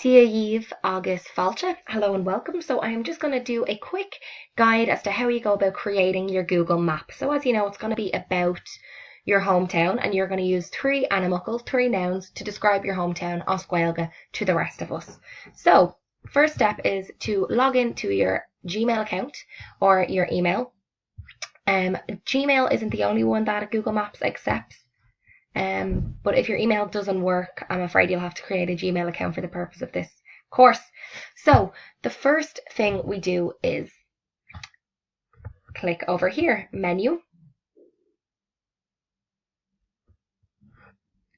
Tia Yves August Falcha. Hello and welcome. So I am just going to do a quick guide as to how you go about creating your Google map. So as you know, it's going to be about your hometown, and you're going to use three animalcul, three nouns to describe your hometown os Gaeilge to the rest of us. So first step is to log into your Gmail account or your email. Gmail isn't the only one that Google Maps accepts. But if your email doesn't work, I'm afraid you'll have to create a Gmail account for the purpose of this course. So the first thing we do is click over here, menu,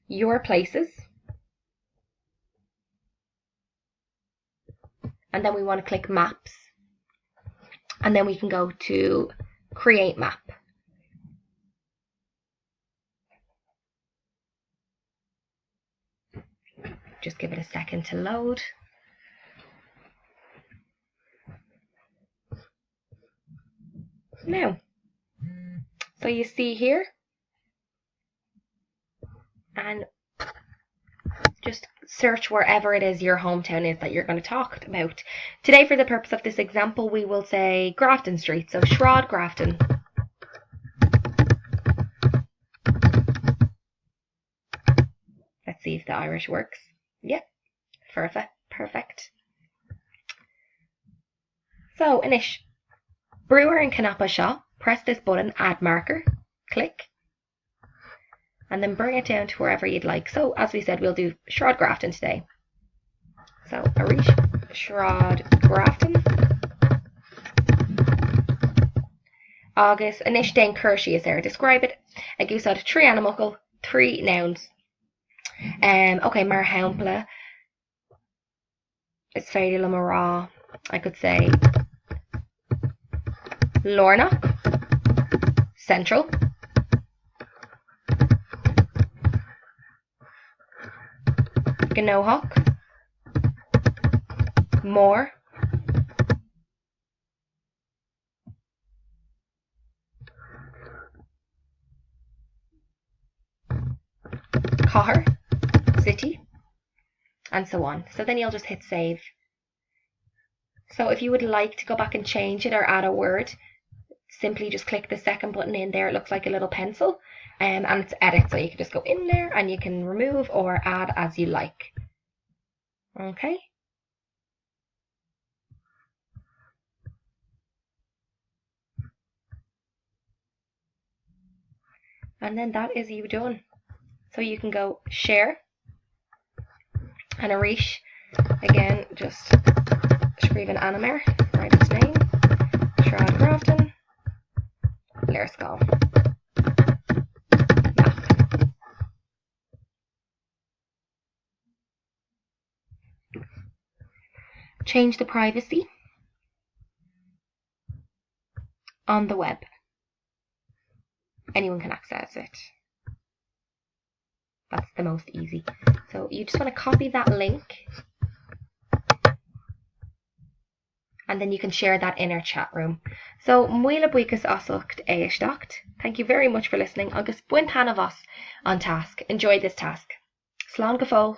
your places, and then we want to click maps, and then we can go to create map. Just give it a second to load. Now, so you see here, and just search wherever it is your hometown is that you're going to talk about. Today, for the purpose of this example, we will say Grafton Street, so Shrod Grafton. Let's see if the Irish works. Yep, perfect. So, Anish, Brewer and Canapa Shaw, press this button, add marker, click, and then bring it down to wherever you'd like. So, as we said, we'll do Shrod Grafton today. So, Arish, Shrod Grafton. August, Anish Dane Kershi is there. Describe it. A goose out of three animalcul, three nouns. Okay, Mar Haumpla. It's Fairy Lamara. I could say Lorna, Central, Gnohawk, Moore, Cahir, City, and so on. So then you'll just hit save. So if you would like to go back and change it or add a word, simply just click the second button in there. It looks like a little pencil, and it's edit. So you can just go in there and you can remove or add as you like. Okay. And then that is you done. So you can go share, and Arish, again, just screven Animer, write its name, Shrod Grafton, Lairskall. Change the privacy on the web. Anyone can access it. That's the most easy. So you just want to copy that link, and then you can share that in our chat room. So, Muila Buikas Osucht Eishtacht. Thank you very much for listening. Agus buin tanavos on task. Enjoy this task. Slán go fóill.